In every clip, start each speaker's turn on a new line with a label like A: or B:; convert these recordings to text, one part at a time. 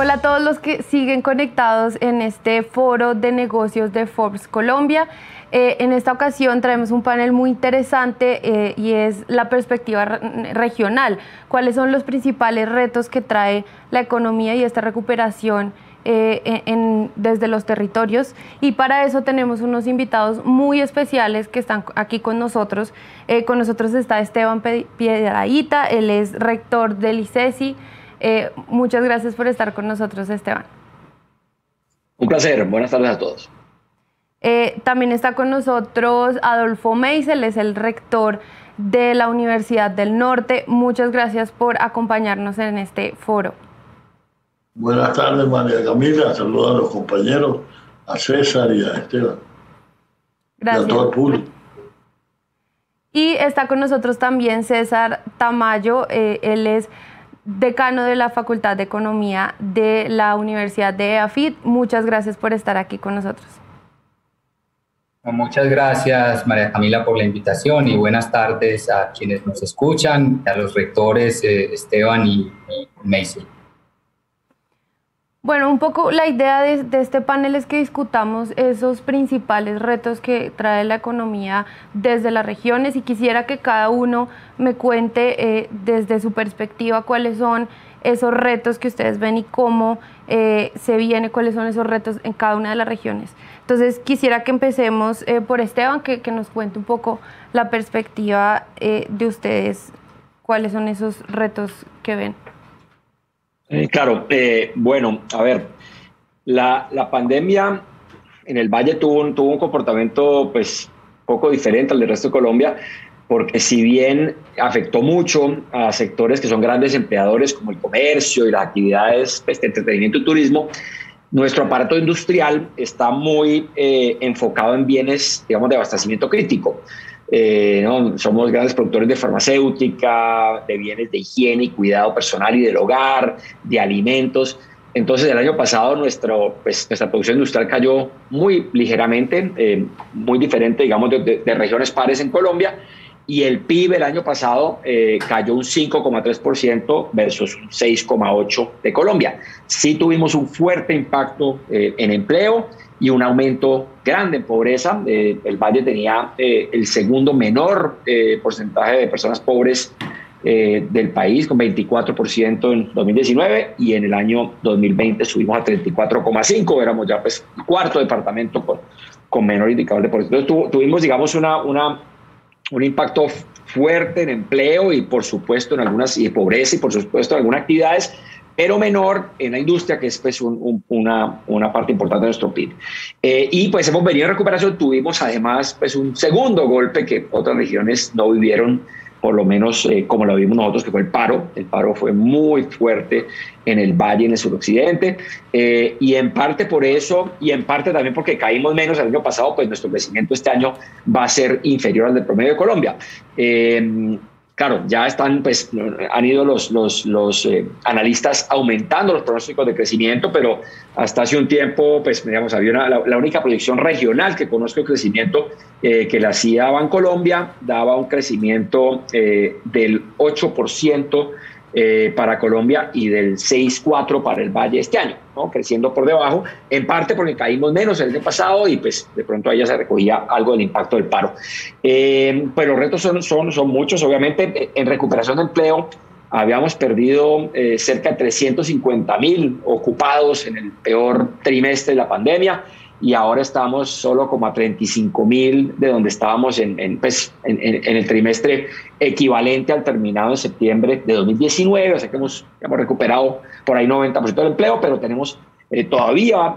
A: Hola a todos los que siguen conectados en este foro de negocios de Forbes Colombia. En esta ocasión traemos un panel muy interesante y es la perspectiva regional. ¿Cuáles son los principales retos que trae la economía y esta recuperación desde los territorios? Y para eso tenemos unos invitados muy especiales que están aquí con nosotros. Con nosotros está Esteban Piedrahita, él es rector del ICESI. Muchas gracias por estar con nosotros, Esteban.
B: Un placer, buenas tardes a todos.
A: También está con nosotros Adolfo Meisel, es el rector de la Universidad del Norte. Muchas gracias por acompañarnos en este foro.
C: Buenas tardes, María Camila. Saludos a los compañeros, a César y a Esteban.
A: Gracias.
C: Y a todo el público.
A: Y está con nosotros también César Tamayo, él es decano de la Facultad de Economía de la Universidad de EAFIT. Muchas gracias por estar aquí con nosotros.
D: Muchas gracias, María Camila, por la invitación y buenas tardes a quienes nos escuchan, a los rectores Esteban y Meisel.
A: Bueno, un poco la idea de este panel es que discutamos esos principales retos que trae la economía desde las regiones y quisiera que cada uno me cuente desde su perspectiva cuáles son esos retos que ustedes ven y cómo se viene, cuáles son esos retos en cada una de las regiones. Entonces quisiera que empecemos por Esteban, que nos cuente un poco la perspectiva de ustedes, cuáles son esos retos que ven.
B: Claro, bueno, a ver, la pandemia en el Valle tuvo un comportamiento pues poco diferente al del resto de Colombia, porque si bien afectó mucho a sectores que son grandes empleadores como el comercio y las actividades pues, de entretenimiento y turismo, nuestro aparato industrial está muy enfocado en bienes, digamos, de abastecimiento crítico. ¿No? Somos grandes productores de farmacéutica, de bienes de higiene y cuidado personal y del hogar, de alimentos. Entonces el año pasado nuestra producción industrial cayó muy ligeramente, muy diferente, digamos, de regiones pares en Colombia, y el PIB el año pasado cayó un 5,3% versus un 6,8% de Colombia. Sí tuvimos un fuerte impacto en empleo y un aumento grande en pobreza. El Valle tenía el segundo menor porcentaje de personas pobres del país, con 24% en 2019, y en el año 2020 subimos a 34,5%, éramos ya pues el cuarto departamento con menor indicador de pobreza. Entonces tuvimos, digamos, un impacto fuerte en empleo y por supuesto en algunas, y pobreza y por supuesto en algunas actividades, pero menor en la industria, que es pues una parte importante de nuestro PIB. Y pues hemos venido en recuperación. Tuvimos además pues un segundo golpe que otras regiones no vivieron, por lo menos como lo vimos nosotros, que fue el paro. El paro fue muy fuerte en el Valle, en el suroccidente, y en parte por eso, y en parte también porque caímos menos el año pasado, pues nuestro crecimiento este año va a ser inferior al del promedio de Colombia. Claro, ya han ido los analistas aumentando los pronósticos de crecimiento, pero hasta hace un tiempo, pues, digamos, había la única proyección regional que conozco de crecimiento que la hacía Bancolombia, daba un crecimiento del 8% para Colombia y del 6,4% para el Valle este año, ¿no? Creciendo por debajo, en parte porque caímos menos el año pasado y pues de pronto ahí ya se recogía algo del impacto del paro. Pues los retos son muchos, obviamente. En recuperación de empleo habíamos perdido cerca de 350,000 ocupados en el peor trimestre de la pandemia, y ahora estamos solo como a 35,000 de donde estábamos en el trimestre equivalente al terminado en septiembre de 2019, o sea que hemos recuperado por ahí 90% del empleo, pero tenemos todavía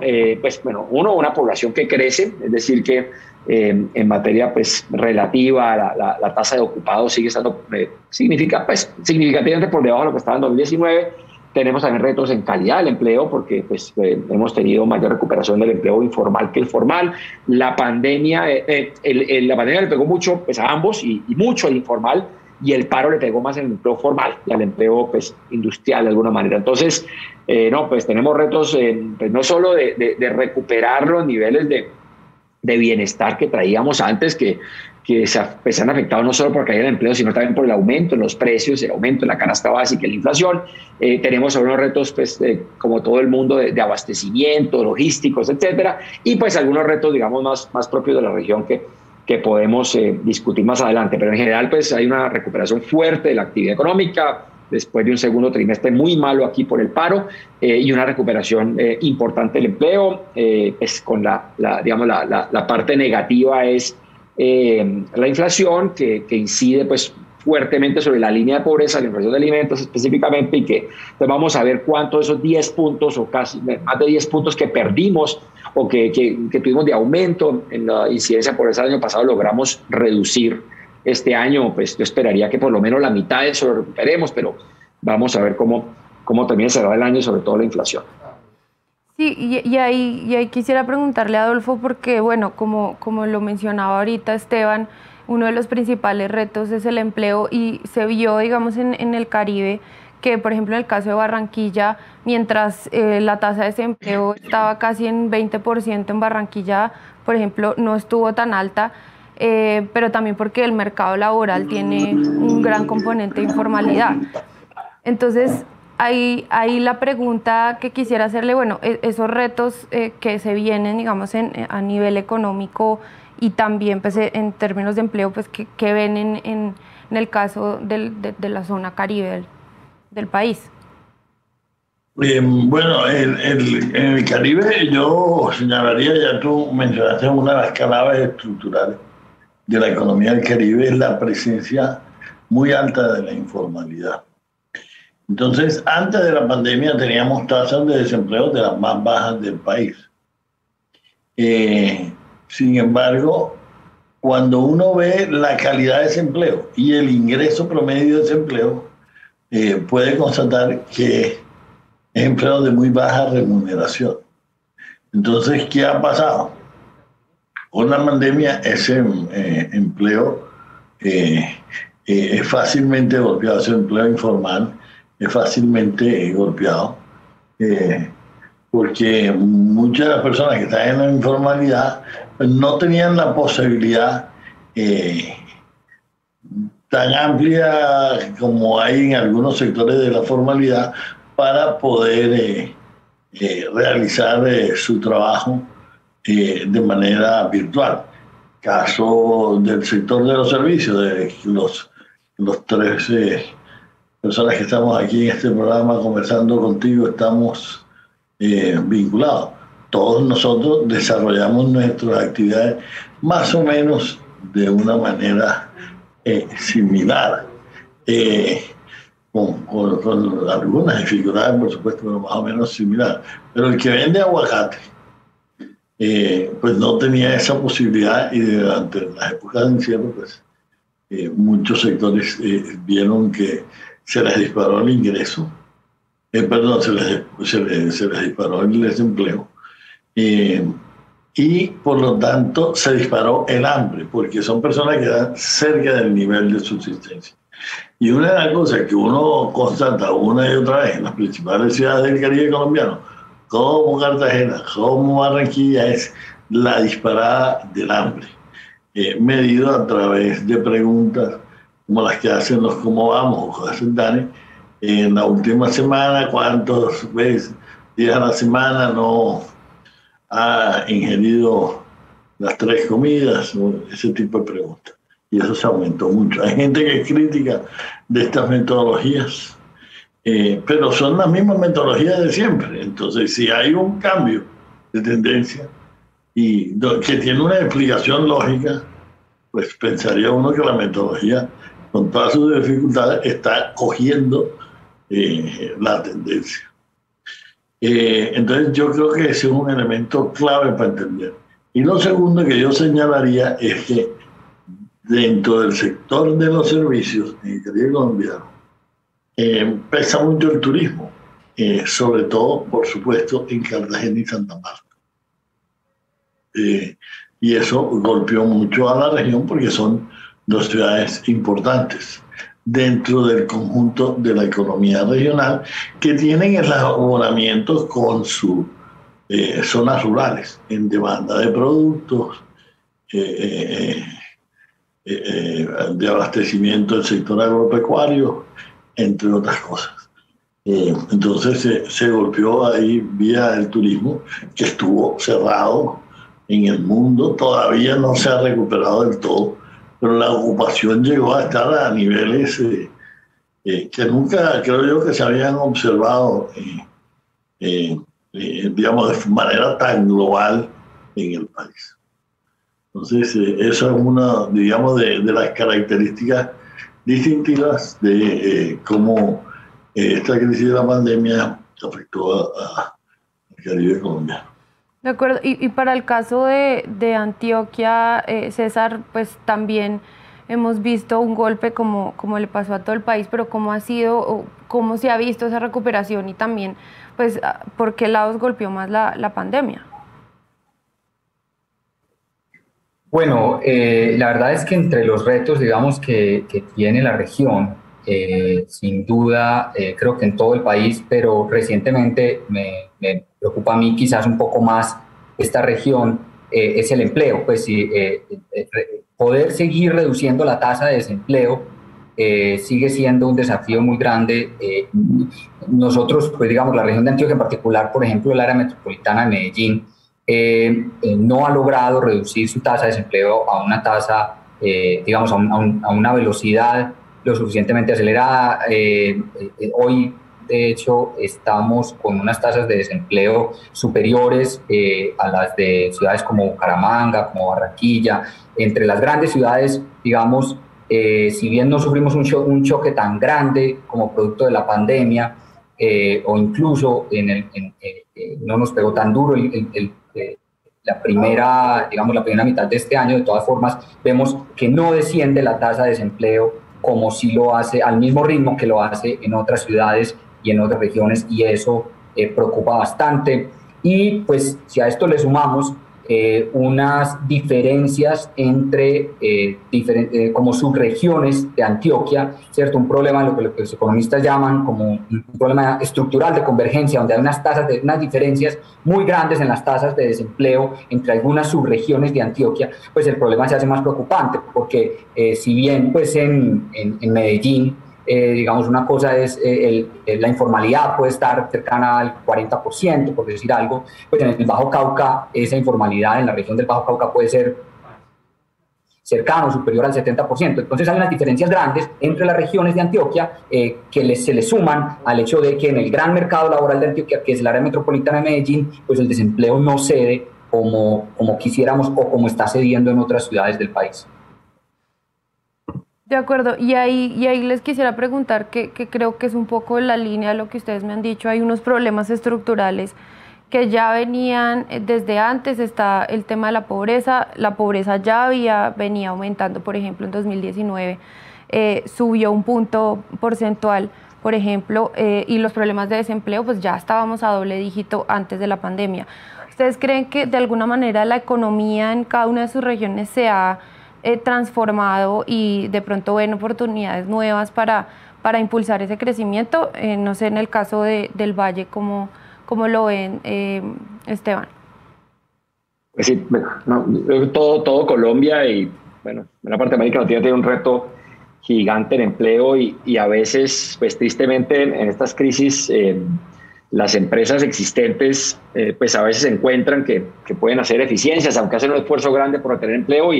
B: una población que crece, es decir que en materia pues relativa la tasa de ocupados sigue estando significativamente por debajo de lo que estaba en 2019. Tenemos también retos en calidad del empleo, porque pues, hemos tenido mayor recuperación del empleo informal que el formal. La pandemia le pegó mucho pues, a ambos y mucho al informal, y el paro le pegó más en el empleo formal y al empleo pues, industrial de alguna manera. Entonces, pues tenemos retos pues, no solo de recuperar los niveles de bienestar que traíamos antes, que que se han afectado no solo por caída de empleo, sino también por el aumento en los precios, el aumento en la canasta básica y la inflación. Tenemos algunos retos, pues, como todo el mundo, de abastecimiento, logísticos, etcétera, y pues algunos retos, digamos, más propios de la región que podemos discutir más adelante. Pero en general, pues, hay una recuperación fuerte de la actividad económica después de un segundo trimestre muy malo aquí por el paro, y una recuperación importante del empleo, pues con la parte negativa es la inflación que incide pues fuertemente sobre la línea de pobreza, la inflación de alimentos específicamente, y que pues vamos a ver cuánto de esos 10 puntos o casi más de 10 puntos que perdimos o que tuvimos de aumento en la incidencia de pobreza el año pasado logramos reducir este año. Pues yo esperaría que por lo menos la mitad de eso lo recuperemos, pero vamos a ver cómo también será el año y sobre todo la inflación.
A: Sí, y ahí quisiera preguntarle a Adolfo, porque bueno, como lo mencionaba ahorita Esteban, uno de los principales retos es el empleo, y se vio, digamos, en el Caribe, que por ejemplo en el caso de Barranquilla, mientras la tasa de desempleo estaba casi en 20%, en Barranquilla, por ejemplo, no estuvo tan alta, pero también porque el mercado laboral tiene un gran componente de informalidad. Entonces, ahí la pregunta que quisiera hacerle, bueno, esos retos que se vienen, digamos, a nivel económico y también pues, en términos de empleo, pues, que ven en el caso de la zona Caribe del país.
C: Bueno, en el Caribe yo señalaría, ya tú mencionaste una de las claves estructurales de la economía del Caribe, es la presencia muy alta de la informalidad. Entonces, antes de la pandemia teníamos tasas de desempleo de las más bajas del país. Sin embargo, cuando uno ve la calidad de desempleo y el ingreso promedio de desempleo, puede constatar que es empleo de muy baja remuneración. Entonces, ¿qué ha pasado? Con la pandemia ese empleo es fácilmente golpeado, ese empleo informal es fácilmente golpeado, porque muchas de las personas que están en la informalidad no tenían la posibilidad tan amplia como hay en algunos sectores de la formalidad para poder realizar su trabajo de manera virtual. Caso del sector de los servicios, de los tres personas que estamos aquí en este programa conversando contigo, estamos vinculados. Todos nosotros desarrollamos nuestras actividades más o menos de una manera similar, con algunas dificultades, por supuesto, pero más o menos similar. Pero el que vende aguacate, pues no tenía esa posibilidad, y durante las épocas de encierro, pues muchos sectores vieron que se les disparó el ingreso, se les disparó el desempleo, y por lo tanto se disparó el hambre, porque son personas que están cerca del nivel de subsistencia. Y una de las cosas que uno constata una y otra vez en las principales ciudades del Caribe colombiano, como Cartagena, como Barranquilla, es la disparada del hambre, medido a través de preguntas como las que hacen los ¿Cómo vamos? O hacen Dani, en la última semana, cuántas días a la semana no ha ingerido las 3 comidas, ese tipo de preguntas. Y eso se aumentó mucho. Hay gente que es crítica de estas metodologías, pero son las mismas metodologías de siempre. Entonces, si hay un cambio de tendencia y que tiene una explicación lógica, pues pensaría uno que la metodología, con todas sus dificultades, está cogiendo la tendencia. Entonces, yo creo que ese es un elemento clave para entender. Y lo segundo que yo señalaría es que dentro del sector de los servicios en el Caribe colombiano pesa mucho el turismo, sobre todo, por supuesto, en Cartagena y Santa Marta. Y eso golpeó mucho a la región porque son 2 ciudades importantes dentro del conjunto de la economía regional, que tienen elaboramientos con sus zonas rurales en demanda de productos, de abastecimiento del sector agropecuario, entre otras cosas. Entonces se golpeó ahí vía el turismo, que estuvo cerrado en el mundo, todavía no se ha recuperado del todo, pero la ocupación llegó a estar a niveles que nunca creo yo que se habían observado, digamos, de manera tan global en el país. Entonces, eso es una, digamos, de las características distintivas de cómo esta crisis de la pandemia afectó al Caribe colombiano.
A: De acuerdo, y para el caso de Antioquia, César, pues también hemos visto un golpe como le pasó a todo el país, pero ¿cómo ha sido, o cómo se ha visto esa recuperación y también, pues, por qué lados golpeó más la pandemia?
D: Bueno, la verdad es que entre los retos, digamos, que tiene la región, sin duda, creo que en todo el país, pero recientemente me preocupa a mí quizás un poco más esta región, es el empleo. Pues poder seguir reduciendo la tasa de desempleo sigue siendo un desafío muy grande. Nosotros, pues digamos, la región de Antioquia en particular, por ejemplo, el área metropolitana de Medellín, no ha logrado reducir su tasa de desempleo a una tasa, digamos, a una velocidad lo suficientemente acelerada. Hoy, de hecho, estamos con unas tasas de desempleo superiores a las de ciudades como Bucaramanga, como Barranquilla. Entre las grandes ciudades, digamos, si bien no sufrimos un choque tan grande como producto de la pandemia, o incluso no nos pegó tan duro la primera mitad de este año, de todas formas, vemos que no desciende la tasa de desempleo como si lo hace, al mismo ritmo que lo hace en otras ciudades y en otras regiones, y eso preocupa bastante. Y pues si a esto le sumamos unas diferencias entre como subregiones de Antioquia, ¿cierto? Un problema, lo que los economistas llaman como un problema estructural de convergencia, donde hay unas diferencias muy grandes en las tasas de desempleo entre algunas subregiones de Antioquia, pues el problema se hace más preocupante, porque si bien pues en Medellín, digamos, una cosa es la informalidad puede estar cercana al 40%, por decir algo, pues en el Bajo Cauca esa informalidad en la región del Bajo Cauca puede ser cercano, superior al 70%. Entonces hay unas diferencias grandes entre las regiones de Antioquia que se le suman al hecho de que en el gran mercado laboral de Antioquia, que es el área metropolitana de Medellín, pues el desempleo no cede como quisiéramos o como está cediendo en otras ciudades del país.
A: De acuerdo, y ahí les quisiera preguntar, que creo que es un poco la línea de lo que ustedes me han dicho. Hay unos problemas estructurales que ya venían desde antes. Está el tema de la pobreza ya venía aumentando. Por ejemplo, en 2019 subió un punto porcentual, por ejemplo, y los problemas de desempleo, pues ya estábamos a doble dígito antes de la pandemia. ¿Ustedes creen que de alguna manera la economía en cada una de sus regiones se ha transformado y de pronto ven oportunidades nuevas para impulsar ese crecimiento? No sé, en el caso del Valle, ¿cómo lo ven, Esteban?
B: Pues sí, todo Colombia y bueno, la parte de América Latina tiene un reto gigante en empleo y a veces, pues tristemente, en estas crisis las empresas existentes pues a veces encuentran que pueden hacer eficiencias, aunque hacen un esfuerzo grande por tener empleo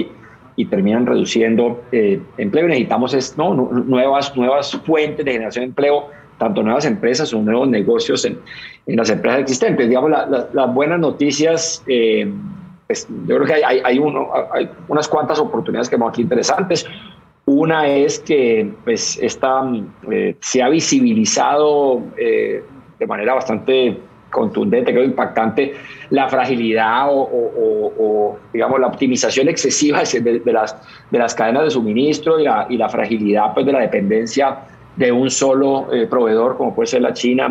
B: y terminan reduciendo empleo. Necesitamos nuevas fuentes de generación de empleo, tanto nuevas empresas o nuevos negocios en las empresas existentes. Digamos, las buenas noticias, pues yo creo que hay unas cuantas oportunidades que vemos aquí interesantes. Una es que pues, se ha visibilizado de manera bastante contundente, creo impactante, la fragilidad o digamos la optimización excesiva de las cadenas de suministro y la fragilidad pues de la dependencia de un solo proveedor como puede ser la China,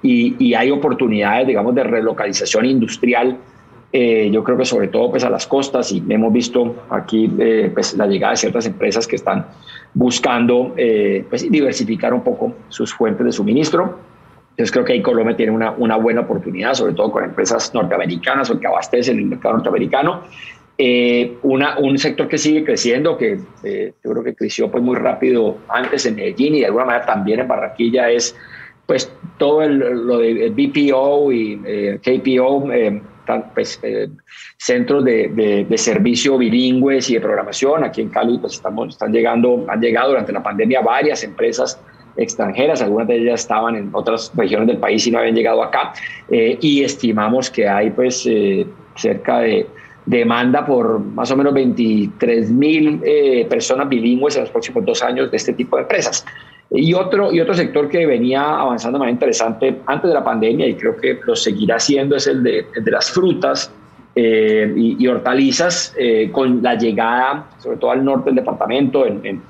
B: y hay oportunidades, digamos, de relocalización industrial. Yo creo que sobre todo pues a las costas, y hemos visto aquí pues la llegada de ciertas empresas que están buscando pues diversificar un poco sus fuentes de suministro. Entonces creo que ahí Colombia tiene una buena oportunidad, sobre todo con empresas norteamericanas o que abastecen el mercado norteamericano. un sector que sigue creciendo, que yo creo que creció pues muy rápido antes en Medellín y de alguna manera también en Barranquilla, es pues todo lo de BPO y KPO, centros de servicio bilingües y de programación. Aquí en Cali pues han llegado durante la pandemia varias empresas extranjeras, algunas de ellas estaban en otras regiones del país y no habían llegado acá, y estimamos que hay pues cerca de demanda por más o menos 23.000 personas bilingües en los próximos 2 años de este tipo de empresas. Y otro sector que venía avanzando de manera interesante antes de la pandemia y creo que lo seguirá haciendo es el de las frutas y hortalizas, con la llegada, sobre todo al norte del departamento, en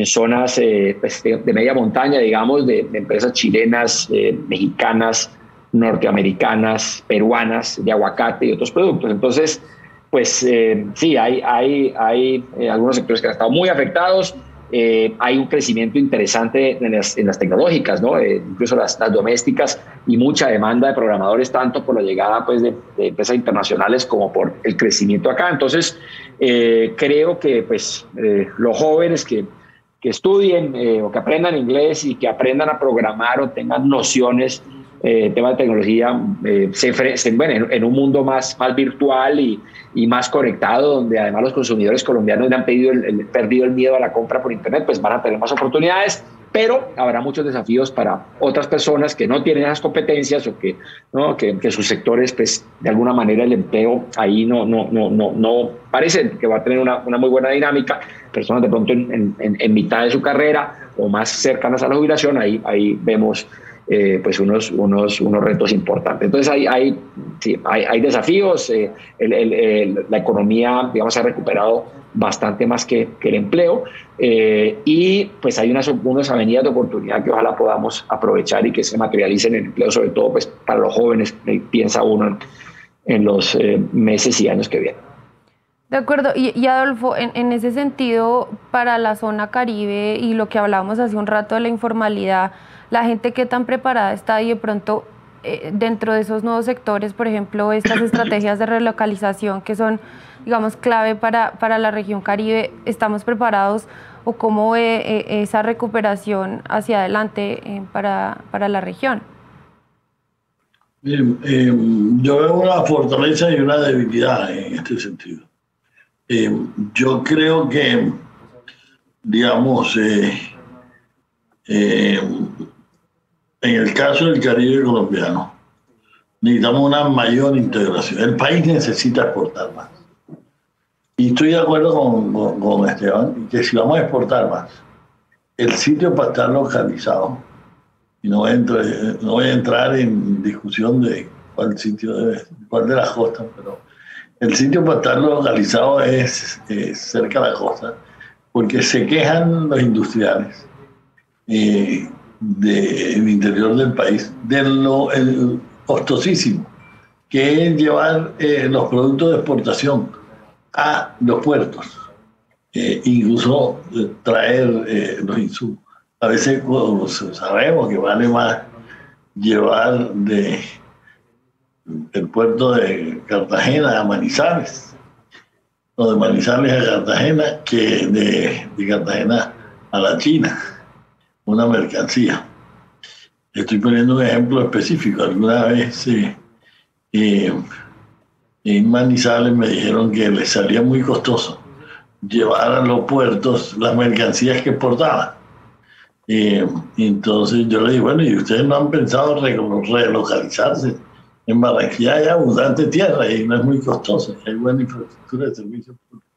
B: zonas de media montaña, digamos, de empresas chilenas, mexicanas, norteamericanas, peruanas, de aguacate y otros productos. Entonces, pues sí, hay algunos sectores que han estado muy afectados. Hay un crecimiento interesante en las tecnológicas, ¿no? Incluso las domésticas, y mucha demanda de programadores, tanto por la llegada pues, de empresas internacionales como por el crecimiento acá. Entonces, creo que pues, los jóvenes que estudien o que aprendan inglés y que aprendan a programar o tengan nociones temas de tecnología, en un mundo más virtual y más conectado, donde además los consumidores colombianos le han perdido el miedo a la compra por internet, pues van a tener más oportunidades, pero habrá muchos desafíos para otras personas que no tienen esas competencias o que sus sectores, pues de alguna manera el empleo ahí no parece que va a tener una muy buena dinámica. Personas de pronto en mitad de su carrera o más cercanas a la jubilación, ahí vemos pues unos retos importantes. Entonces hay desafíos. La economía, digamos, ha recuperado bastante más que el empleo, y pues hay unas avenidas de oportunidad que ojalá podamos aprovechar y que se materialicen en empleo, sobre todo pues para los jóvenes, piensa uno en los meses y años que vienen.
A: De acuerdo, y Adolfo, en ese sentido, para la zona Caribe y lo que hablábamos hace un rato de la informalidad, la gente qué tan preparada está, y de pronto dentro de esos nuevos sectores, por ejemplo, estas estrategias de relocalización que son, digamos, clave para la región Caribe, ¿estamos preparados o cómo ve esa recuperación hacia adelante para la región?
C: Yo veo una fortaleza y una debilidad en este sentido. Yo creo que, digamos, en el caso del Caribe colombiano, necesitamos una mayor integración. El país necesita exportar más. Y estoy de acuerdo con Esteban, que si vamos a exportar más, el sitio para estar localizado, y no voy a entrar en discusión de cuál de las costas, pero el sitio para estar localizado es cerca de la costa, porque se quejan los industriales del interior del país de lo costosísimo que es llevar los productos de exportación a los puertos, incluso traer los insumos. A veces sabemos que vale más llevar del puerto de Cartagena a Manizales, o de Manizales a Cartagena, que de Cartagena a la China, una mercancía. Estoy poniendo un ejemplo específico. Alguna vez en Manizales me dijeron que les salía muy costoso llevar a los puertos las mercancías que exportaban. Entonces yo le dije, bueno, ¿y ustedes no han pensado relocalizarse? En Barranquilla hay abundante tierra y no es muy costoso, hay buena infraestructura de servicios públicos.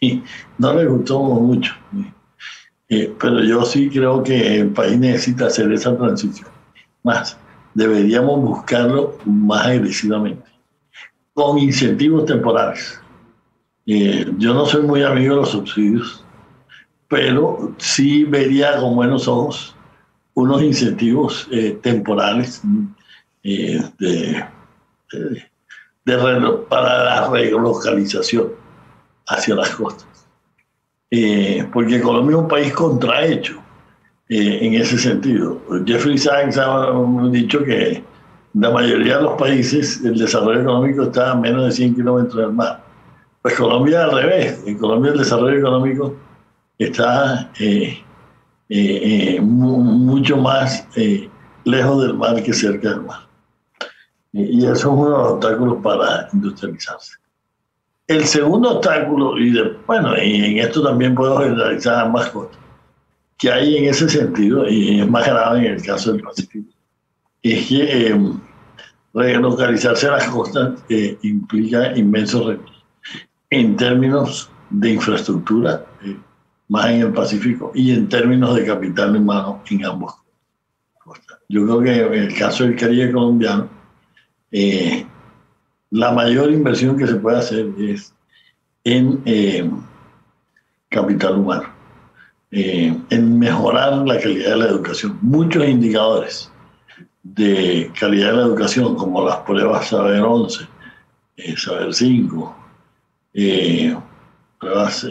C: Y no les gustó mucho. Pero yo sí creo que el país necesita hacer esa transición. Más, deberíamos buscarlo más agresivamente, con incentivos temporales. Yo no soy muy amigo de los subsidios, pero sí vería con buenos ojos unos incentivos temporales para la relocalización hacia las costas. Porque Colombia es un país contrahecho en ese sentido. Jeffrey Sachs ha dicho que la mayoría de los países el desarrollo económico está a menos de 100 kilómetros del mar. Pues Colombia al revés. En Colombia el desarrollo económico está mucho más lejos del mar que cerca del mar. Y eso es uno de los obstáculos para industrializarse. El segundo obstáculo, y en esto también puedo generalizar ambas cosas, que hay en ese sentido, y es más grave en el caso del Pacífico, es que relocalizarse a las costas implica inmensos retos en términos de infraestructura, más en el Pacífico, y en términos de capital humano en ambos costas. Yo creo que en el caso del Caribe colombiano, la mayor inversión que se puede hacer es en capital humano, en mejorar la calidad de la educación. Muchos indicadores de calidad de la educación, como las pruebas Saber 11, Saber 5, pruebas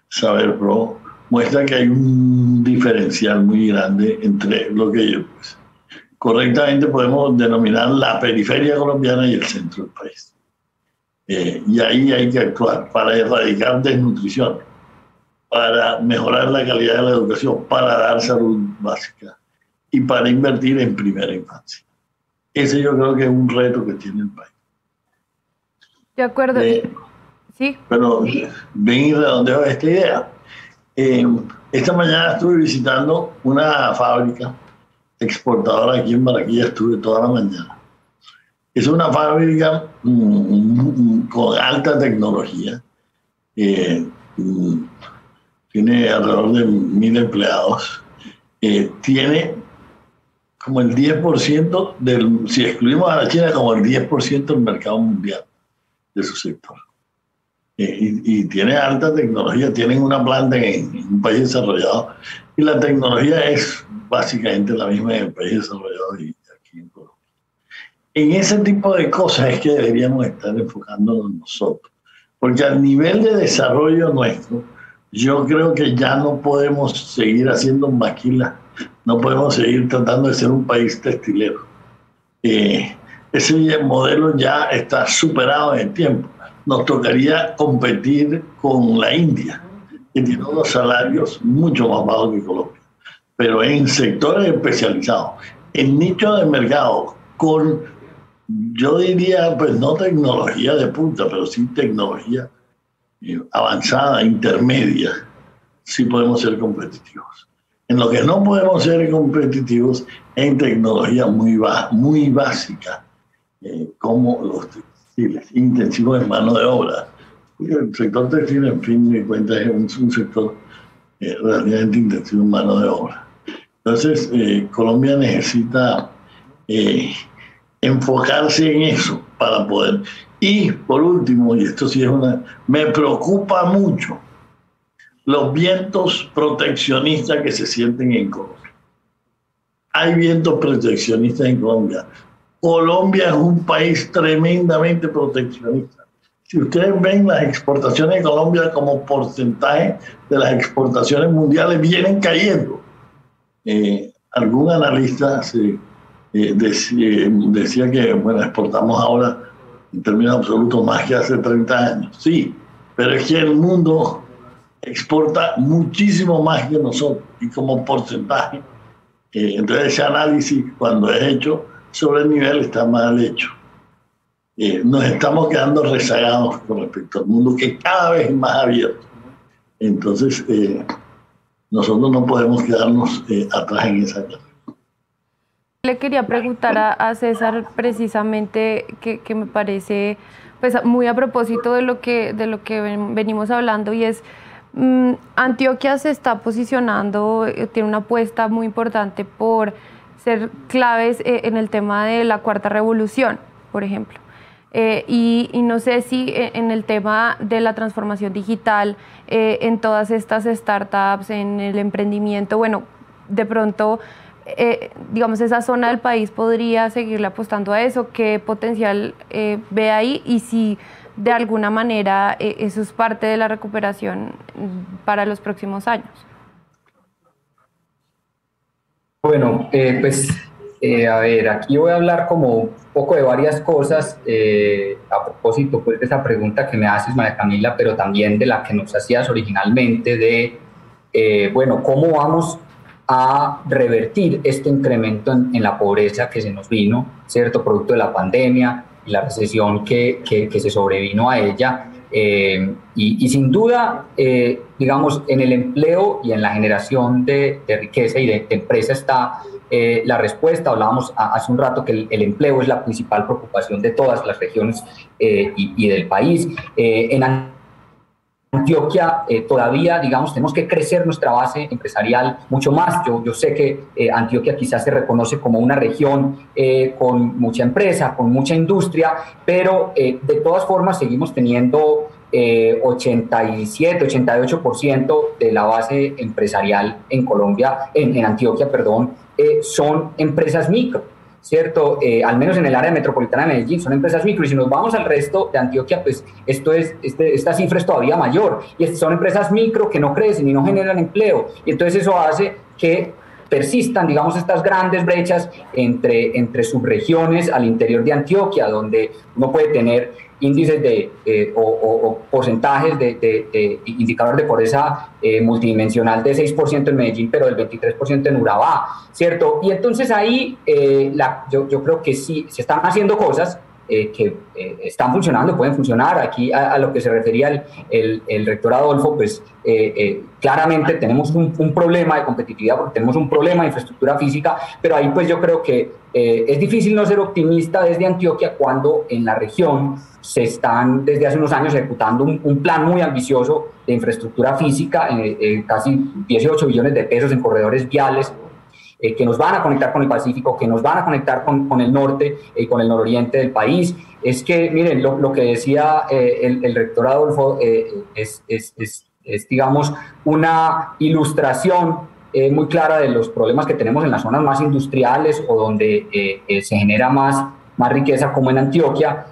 C: Saber Pro, muestran que hay un diferencial muy grande entre lo que correctamente podemos denominar la periferia colombiana y el centro del país. Y ahí hay que actuar para erradicar desnutrición, para mejorar la calidad de la educación, para dar salud básica y para invertir en primera infancia. Ese yo creo que es un reto que tiene el país.
A: De acuerdo. Sí.
C: Pero ven y redondeo esta idea. Esta mañana estuve visitando una fábrica exportadora aquí en Barranquilla, estuve toda la mañana. Es una fábrica con alta tecnología. Tiene alrededor de 1.000 empleados. Tiene como el 10% si excluimos a la China, como el 10% del mercado mundial de su sector. Y tiene alta tecnología, tienen una planta en un país desarrollado, y la tecnología es básicamente la misma en el país desarrollado y aquí en Colombia. En ese tipo de cosas es que deberíamos estar enfocándonos nosotros, porque al nivel de desarrollo nuestro, yo creo que ya no podemos seguir haciendo maquilas, no podemos seguir tratando de ser un país textilero. Ese modelo ya está superado en el tiempo. Nos tocaría competir con la India, que tiene unos salarios mucho más bajos que Colombia, pero en sectores especializados, en nichos de mercado, con, yo diría, pues no tecnología de punta, pero sí tecnología avanzada, intermedia, sí podemos ser competitivos. En lo que no podemos ser competitivos es en tecnología muy básica, como los textiles, intensivos en mano de obra. El sector textil, en fin de cuentas, es un sector relativamente intensivo en mano de obra. Entonces, Colombia necesita enfocarse en eso para poder. Y por último, y esto sí es me preocupa mucho los vientos proteccionistas que se sienten en Colombia. Hay vientos proteccionistas en Colombia. Colombia es un país tremendamente proteccionista. Si ustedes ven las exportaciones de Colombia como porcentaje de las exportaciones mundiales, vienen cayendo. Algún analista decía que, bueno, exportamos ahora en términos absolutos más que hace 30 años. Sí, pero es que el mundo exporta muchísimo más que nosotros y como porcentaje. Entonces ese análisis, cuando es hecho sobre el nivel, está mal hecho. Nos estamos quedando rezagados con respecto al mundo, que cada vez es más abierto. Entonces, nosotros no podemos quedarnos atrás en esa carrera.
A: Le quería preguntar a César precisamente que me parece pues muy a propósito de lo que venimos hablando, y es Antioquia se está posicionando, tiene una apuesta muy importante por ser claves en el tema de la cuarta revolución, por ejemplo. Y no sé si en el tema de la transformación digital, en todas estas startups, en el emprendimiento, bueno, de pronto, digamos, esa zona del país podría seguirle apostando a eso. ¿Qué potencial ve ahí? Y si de alguna manera eso es parte de la recuperación para los próximos años.
D: Bueno, pues A ver, aquí voy a hablar como un poco de varias cosas a propósito pues, de esa pregunta que me haces, María Camila, pero también de la que nos hacías originalmente de, bueno, ¿cómo vamos a revertir este incremento en la pobreza que se nos vino, ¿cierto? Producto de la pandemia y la recesión que se sobrevino a ella. Y sin duda, digamos, en el empleo y en la generación de riqueza y de empresa está la respuesta. Hablábamos hace un rato que el empleo es la principal preocupación de todas las regiones y del país. En Antioquia todavía, digamos, tenemos que crecer nuestra base empresarial mucho más. Yo sé que Antioquia quizás se reconoce como una región con mucha empresa, con mucha industria, pero de todas formas seguimos teniendo 87, 88% de la base empresarial en Colombia, en Antioquia, perdón, son empresas micro, ¿cierto? Al menos en el área metropolitana de Medellín son empresas micro, y si nos vamos al resto de Antioquia, pues esta cifra es todavía mayor, y son empresas micro que no crecen y no generan empleo, y entonces eso hace que persistan, digamos, estas grandes brechas entre subregiones al interior de Antioquia, donde uno puede tener índices o porcentajes de indicador de pobreza multidimensional de 6% en Medellín, pero del 23% en Urabá, ¿cierto? Y entonces ahí yo creo que sí se están haciendo cosas que están funcionando, pueden funcionar. Aquí a lo que se refería el rector Adolfo, pues claramente tenemos un problema de competitividad, porque tenemos un problema de infraestructura física, pero ahí pues yo creo que es difícil no ser optimista desde Antioquia cuando en la región se están desde hace unos años ejecutando un plan muy ambicioso de infraestructura física, casi 18 billones de pesos en corredores viales, que nos van a conectar con el Pacífico, que nos van a conectar con el norte y con el nororiente del país. Es que, miren, lo que decía el rector Adolfo es, digamos, una ilustración muy clara de los problemas que tenemos en las zonas más industriales o donde se genera más riqueza, como en Antioquia.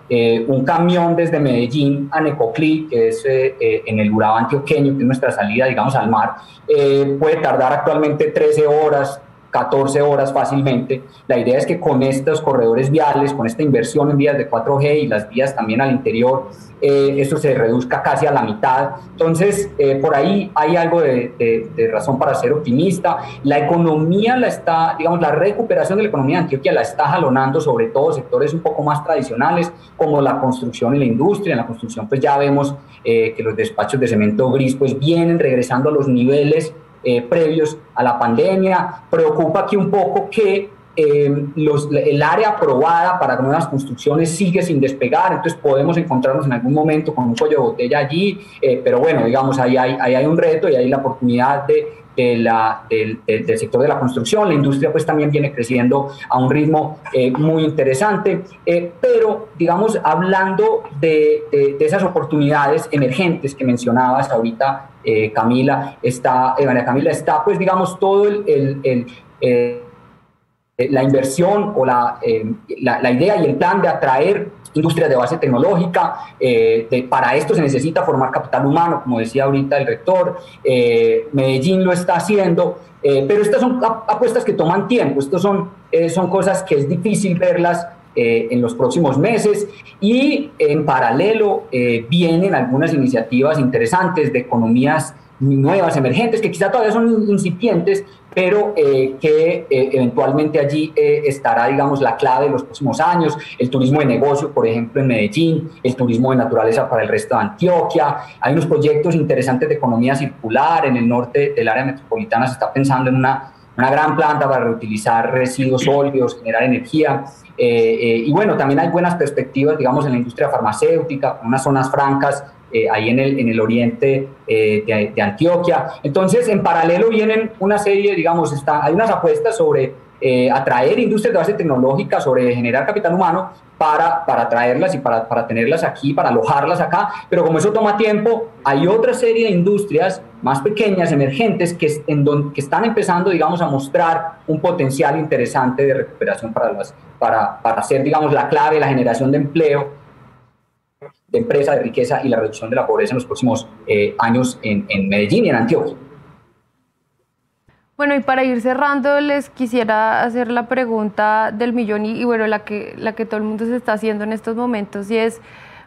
D: Un camión desde Medellín a Necoclí, que es en el Urabá antioqueño, que es nuestra salida, digamos, al mar, puede tardar actualmente 13 horas, 14 horas fácilmente. La idea es que con estos corredores viales, con esta inversión en vías de 4G y las vías también al interior, esto se reduzca casi a la mitad. Entonces, por ahí hay algo de razón para ser optimista. La economía la recuperación de la economía de Antioquia la está jalonando sobre todo sectores un poco más tradicionales, como la construcción y la industria. En la construcción, pues ya vemos que los despachos de cemento gris pues vienen regresando a los niveles previos a la pandemia. Preocupa aquí un poco que el área aprobada para nuevas construcciones sigue sin despegar, entonces podemos encontrarnos en algún momento con un cuello de botella allí, pero bueno, digamos, ahí hay un reto y hay la oportunidad del sector de la construcción. La industria pues también viene creciendo a un ritmo muy interesante, pero digamos, hablando de esas oportunidades emergentes que mencionabas ahorita, María Camila, está pues digamos todo la inversión o la idea y el plan de atraer industrias de base tecnológica. Para esto se necesita formar capital humano, como decía ahorita el rector. Medellín lo está haciendo, pero estas son apuestas que toman tiempo. Estos son cosas que es difícil verlas en los próximos meses, y en paralelo vienen algunas iniciativas interesantes de economías nuevas, emergentes, que quizá todavía son incipientes, pero que eventualmente allí estará, digamos, la clave de los próximos años. El turismo de negocio, por ejemplo, en Medellín, el turismo de naturaleza para el resto de Antioquia. Hay unos proyectos interesantes de economía circular. En el norte del área metropolitana se está pensando en una gran planta para reutilizar residuos sólidos, generar energía. Y bueno, también hay buenas perspectivas, digamos, en la industria farmacéutica, con unas zonas francas ahí en el oriente de Antioquia. Entonces, en paralelo vienen una serie, digamos, hay unas apuestas sobre atraer industrias de base tecnológica, sobre generar capital humano para traerlas y para tenerlas aquí, para alojarlas acá, pero como eso toma tiempo, hay otra serie de industrias más pequeñas, emergentes, que están empezando, digamos, a mostrar un potencial interesante de recuperación para ser, digamos, la clave de la generación de empleo, de empresa, de riqueza y la reducción de la pobreza en los próximos años en Medellín y en Antioquia.
A: Bueno, y para ir cerrando, les quisiera hacer la pregunta del millón y bueno, la que todo el mundo se está haciendo en estos momentos y es,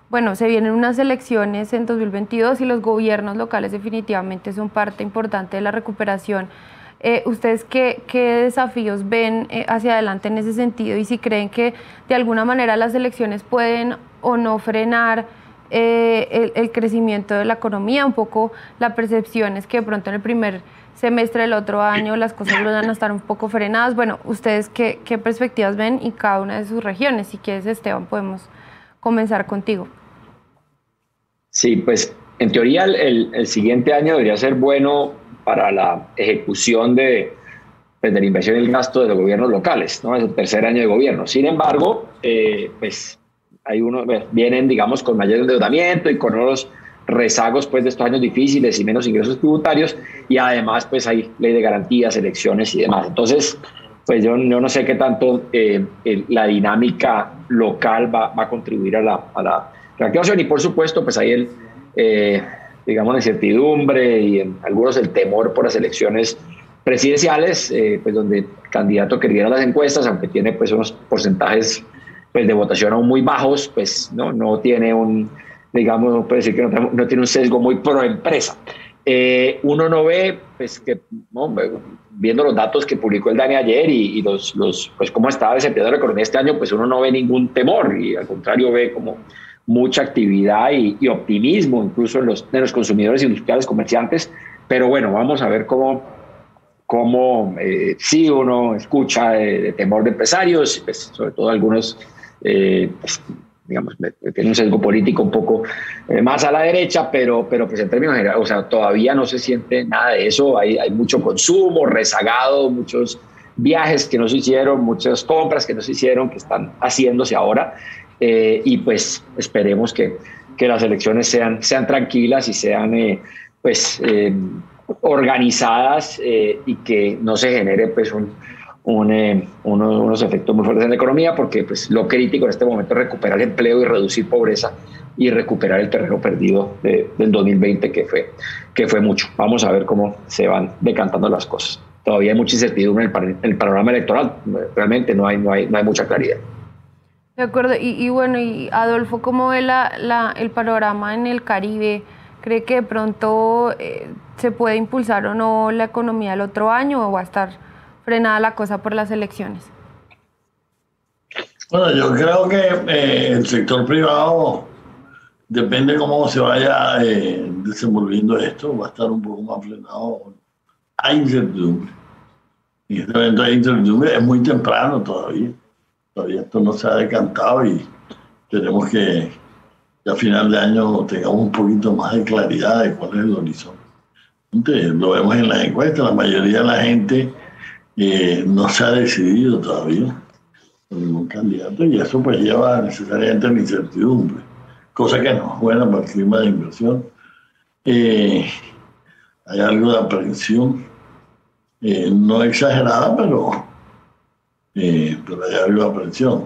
A: bueno, se vienen unas elecciones en 2022 y los gobiernos locales definitivamente son parte importante de la recuperación. ¿Ustedes qué desafíos ven hacia adelante en ese sentido y si creen que de alguna manera las elecciones pueden o no frenar el crecimiento de la economía? Un poco la percepción es que de pronto en el primer semestre del otro año las cosas van a estar un poco frenadas. Bueno, ¿ustedes qué perspectivas ven en cada una de sus regiones? Si quieres, Esteban, podemos comenzar contigo.
B: Sí, pues en teoría el siguiente año debería ser bueno para la ejecución de la inversión y el gasto de los gobiernos locales, ¿no? Es el tercer año de gobierno. Sin embargo, pues vienen, digamos, con mayor endeudamiento y con unos rezagos pues, de estos años difíciles y menos ingresos tributarios, y además pues hay ley de garantías, elecciones y demás. Entonces, pues yo no sé qué tanto la dinámica local va a contribuir a la reactivación, y por supuesto pues hay digamos, la incertidumbre y en algunos el temor por las elecciones presidenciales, pues donde el candidato que lidera las encuestas, aunque tiene pues unos porcentajes pues de votación aún muy bajos, pues no tiene digamos, puede decir que no tiene un sesgo muy pro empresa. Uno no ve, pues que viendo los datos que publicó el DANE ayer y pues cómo estaba desempeñando la economía este año, pues uno no ve ningún temor y al contrario ve como mucha actividad y optimismo incluso en los consumidores industriales, comerciantes. Pero bueno, vamos a ver cómo sí uno escucha de temor de empresarios, pues, sobre todo algunos, pues, digamos, tiene un sesgo político un poco más a la derecha, pero pues en términos generales, o sea, todavía no se siente nada de eso. Hay mucho consumo rezagado, muchos viajes que no se hicieron, muchas compras que no se hicieron, que están haciéndose ahora, y pues esperemos que las elecciones sean tranquilas y sean organizadas, y que no se genere pues unos efectos muy fuertes en la economía, porque pues lo crítico en este momento es recuperar el empleo y reducir pobreza y recuperar el terreno perdido del 2020 que fue mucho. Vamos a ver cómo se van decantando las cosas. Todavía hay mucha incertidumbre en el panorama electoral, realmente no hay mucha claridad.
A: De acuerdo, y bueno, y Adolfo, ¿cómo ve el panorama en el Caribe? ¿Cree que de pronto se puede impulsar o no la economía el otro año o va a estar frenada la cosa por las elecciones?
C: Bueno, yo creo que el sector privado, depende cómo se vaya desenvolviendo esto, va a estar un poco más frenado. Hay incertidumbre. En este momento hay incertidumbre, es muy temprano todavía. Todavía esto no se ha decantado y tenemos que a final de año tengamos un poquito más de claridad de cuál es el horizonte. Entonces, lo vemos en las encuestas, la mayoría de la gente no se ha decidido todavía por ningún candidato, y eso pues lleva necesariamente a la incertidumbre, cosa que no es buena para el clima de inversión. Hay algo de aprehensión, no exagerada, pero hay algo de aprehensión.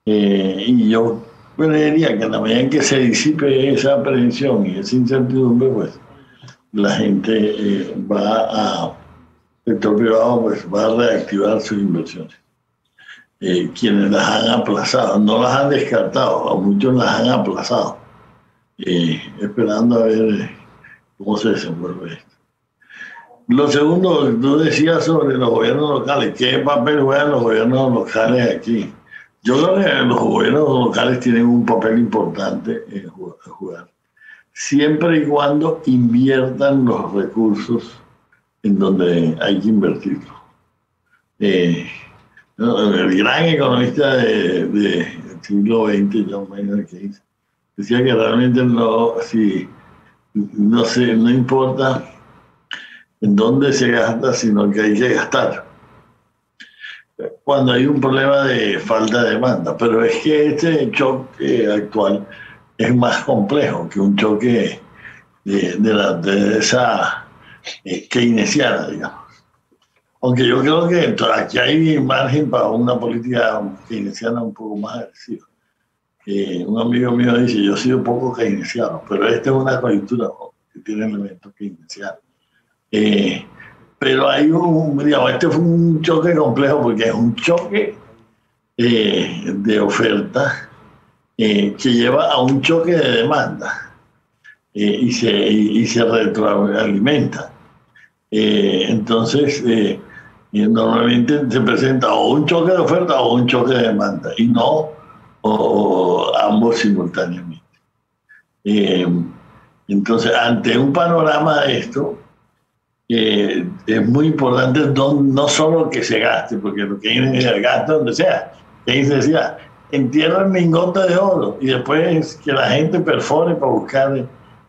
C: Y yo diría que en la medida en que se disipe esa aprehensión y esa incertidumbre, pues la gente el sector privado pues va a reactivar sus inversiones. Quienes las han aplazado, no las han descartado, a muchos las han aplazado, esperando a ver cómo se desenvuelve esto. Lo segundo, tú decías sobre los gobiernos locales, ¿qué papel juegan los gobiernos locales aquí? Yo creo que los gobiernos locales tienen un papel importante en jugar, siempre y cuando inviertan los recursos en donde hay que invertirlos. El gran economista del siglo XX, John Maynard Keynes, decía que realmente no importa en dónde se gasta, sino que hay que gastar cuando hay un problema de falta de demanda. Pero es que este choque actual es más complejo que un choque de esa keynesiana, digamos. Aunque yo creo que aquí hay margen para una política keynesiana un poco más agresiva. Un amigo mío dice, yo he sido poco keynesiano, pero esta es una coyuntura que tiene elementos keynesianos. pero hay digamos, este fue un choque complejo porque es un choque de oferta que lleva a un choque de demanda y se retroalimenta. Entonces, normalmente se presenta o un choque de oferta o un choque de demanda y no ambos simultáneamente. Entonces, ante un panorama de esto, es muy importante no solo que se gaste, porque lo que viene es el gasto donde sea. Ahí se decía, entierra el lingote de oro y después que la gente perfore para buscar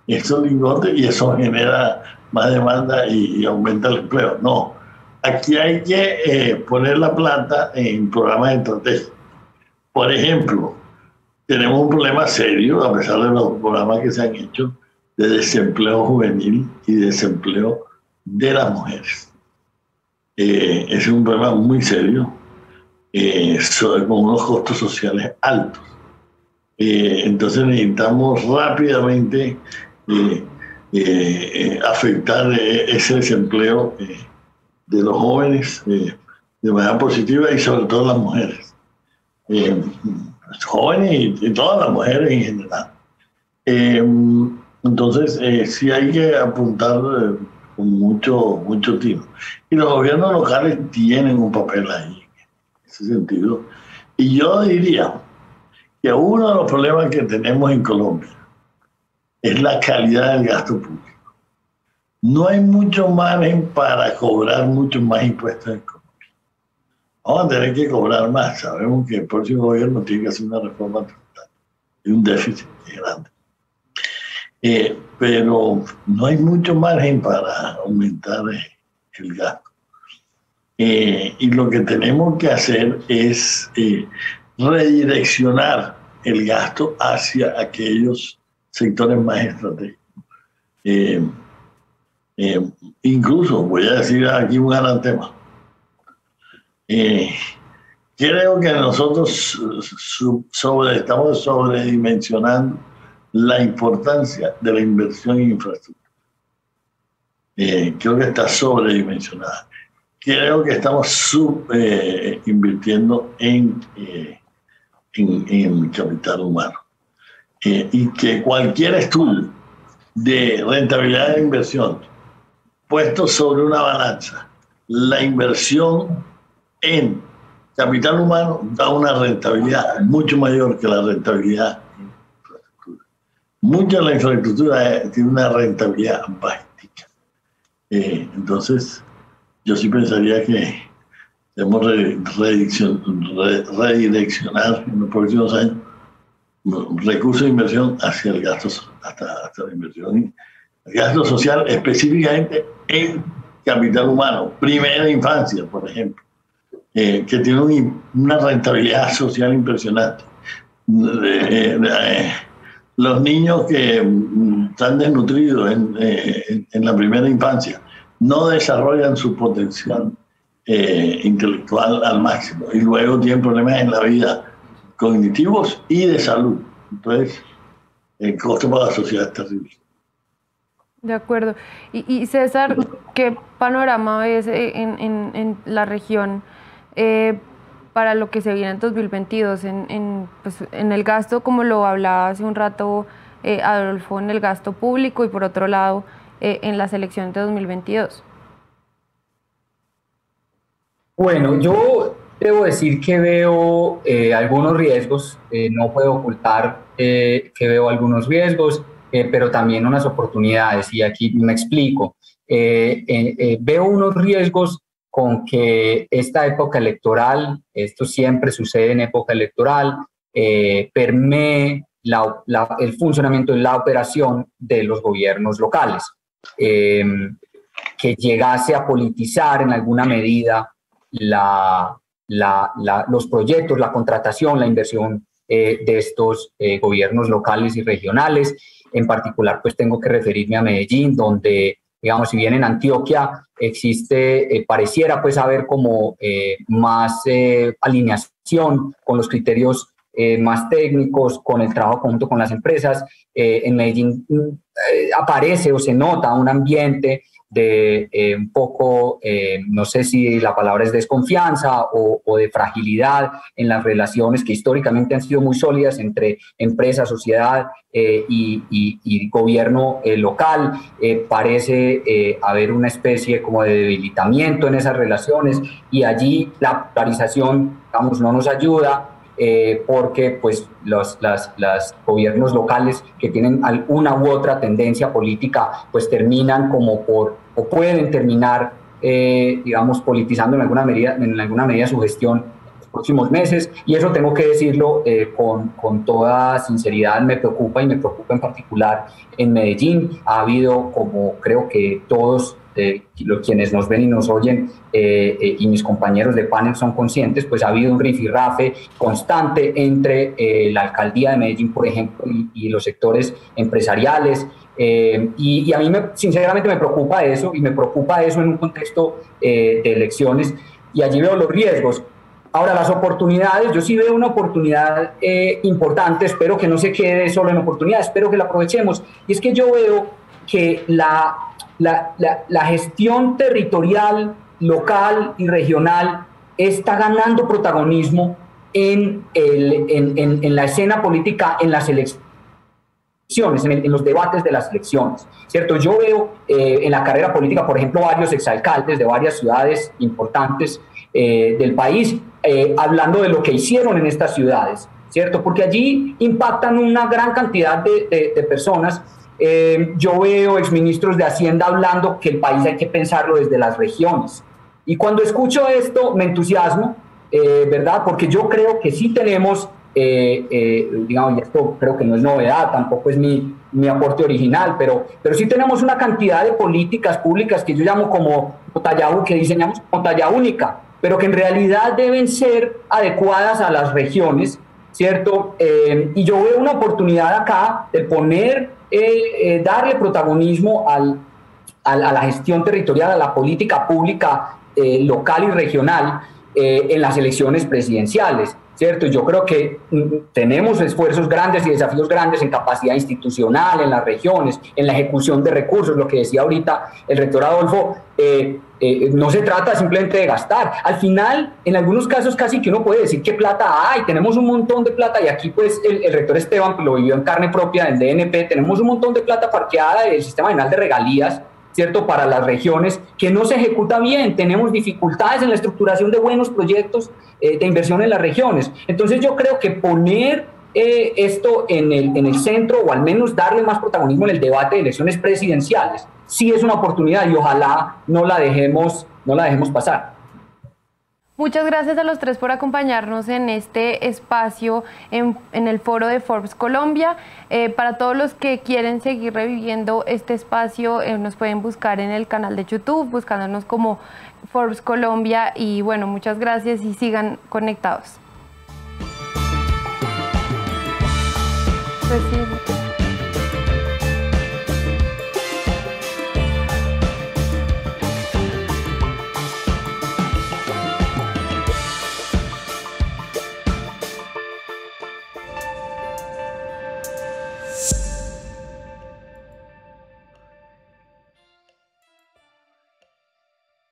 C: estos lingotes y eso genera más demanda y aumenta el empleo. No, aquí hay que poner la plata en programas estratégicos. Por ejemplo, tenemos un problema serio, a pesar de los programas que se han hecho, de desempleo juvenil y desempleo de las mujeres. Es un problema muy serio, con unos costos sociales altos. Entonces necesitamos rápidamente afectar ese desempleo de los jóvenes de manera positiva y sobre todo las mujeres. Jóvenes y todas las mujeres en general. Entonces, sí hay que apuntar con mucho tino. Y los gobiernos locales tienen un papel ahí, en ese sentido. Y yo diría que uno de los problemas que tenemos en Colombia es la calidad del gasto público. No hay mucho margen para cobrar mucho más impuestos en Colombia. Vamos a tener que cobrar más. Sabemos que el próximo gobierno tiene que hacer una reforma tributaria y un déficit grande. Pero no hay mucho margen para aumentar el gasto. Y lo que tenemos que hacer es redireccionar el gasto hacia aquellos sectores más estratégicos. Incluso, voy a decir aquí un gran tema. Creo que nosotros estamos sobredimensionando la importancia de la inversión en infraestructura. Creo que está sobredimensionada. Creo que estamos invirtiendo en capital humano. Y que cualquier estudio de rentabilidad de inversión puesto sobre una balanza, la inversión en capital humano da una rentabilidad mucho mayor que la rentabilidad en infraestructura. Mucha de la infraestructura tiene una rentabilidad bajística. Entonces, yo sí pensaría que debemos redireccionar en los próximos años recursos de inversión hacia el gasto, hasta la inversión, el gasto social específicamente en capital humano, primera infancia, por ejemplo, que tiene una rentabilidad social impresionante. Los niños que están desnutridos en la primera infancia no desarrollan su potencial intelectual al máximo y luego tienen problemas en la vida cognitivos y de salud. Entonces, el costo para la sociedad es terrible.
A: De acuerdo. Y César, ¿qué panorama ves en la región para lo que se viene en 2022 pues, en el gasto, como lo hablaba hace un rato Adolfo, en el gasto público y por otro lado en las elecciones de 2022?
D: Bueno, yo debo decir que veo algunos riesgos, no puedo ocultar que veo algunos riesgos, pero también unas oportunidades, y aquí me explico. Veo unos riesgos con que esta época electoral, esto siempre sucede en época electoral, permee el funcionamiento de la operación de los gobiernos locales, que llegase a politizar en alguna medida los proyectos, la contratación, la inversión de estos gobiernos locales y regionales. En particular, pues tengo que referirme a Medellín, donde, digamos, si bien en Antioquia existe, pareciera pues haber como más alineación con los criterios más técnicos, con el trabajo conjunto con las empresas, en Medellín aparece o se nota un ambiente un poco, no sé si la palabra es desconfianza o de fragilidad en las relaciones que históricamente han sido muy sólidas entre empresa, sociedad y gobierno local. Parece haber una especie como de debilitamiento en esas relaciones, y allí la polarización, digamos, no nos ayuda. Porque pues los gobiernos locales que tienen alguna u otra tendencia política pues terminan como o pueden terminar digamos politizando en alguna medida su gestión en los próximos meses, y eso tengo que decirlo con toda sinceridad, me preocupa, y me preocupa en particular en Medellín. Ha habido, como creo que todos quienes nos ven y nos oyen y mis compañeros de panel son conscientes, pues ha habido un rifirrafe constante entre la alcaldía de Medellín, por ejemplo, y los sectores empresariales, y a mí sinceramente me preocupa eso, y me preocupa eso en un contexto de elecciones, y allí veo los riesgos. Ahora, las oportunidades, yo sí veo una oportunidad importante, espero que no se quede solo en oportunidad, espero que la aprovechemos, y es que yo veo que la gestión territorial, local y regional está ganando protagonismo en la escena política, en las elecciones, en los debates de las elecciones, ¿cierto? Yo veo en la carrera política, por ejemplo, varios exalcaldes de varias ciudades importantes del país hablando de lo que hicieron en estas ciudades, ¿cierto? Porque allí impactan una gran cantidad de personas. Yo veo exministros de Hacienda hablando que el país hay que pensarlo desde las regiones. Y cuando escucho esto me entusiasmo, ¿verdad? Porque yo creo que sí tenemos, digamos, y esto creo que no es novedad, tampoco es mi aporte original, pero sí tenemos una cantidad de políticas públicas que yo llamo como talla, que diseñamos como talla única, pero que en realidad deben ser adecuadas a las regiones, ¿cierto? Y yo veo una oportunidad acá de darle protagonismo a la gestión territorial, a la política pública local y regional en las elecciones presidenciales, ¿cierto? Yo creo que tenemos esfuerzos grandes y desafíos grandes en capacidad institucional, en las regiones, en la ejecución de recursos, lo que decía ahorita el rector Adolfo. No se trata simplemente de gastar. Al final, en algunos casos casi que uno puede decir qué plata hay, tenemos un montón de plata, y aquí pues el rector Esteban lo vivió en carne propia del DNP, tenemos un montón de plata parqueada del Sistema Nacional de Regalías, ¿cierto?, para las regiones, que no se ejecuta bien, tenemos dificultades en la estructuración de buenos proyectos de inversión en las regiones. Entonces yo creo que poner esto en el centro, o al menos darle más protagonismo en el debate de elecciones presidenciales, sí es una oportunidad, y ojalá no la dejemos pasar.
A: Muchas gracias a los tres por acompañarnos en este espacio en el foro de Forbes Colombia. Para todos los que quieren seguir reviviendo este espacio, nos pueden buscar en el canal de YouTube, buscándonos como Forbes Colombia. Y bueno, muchas gracias y sigan conectados. Pues sí.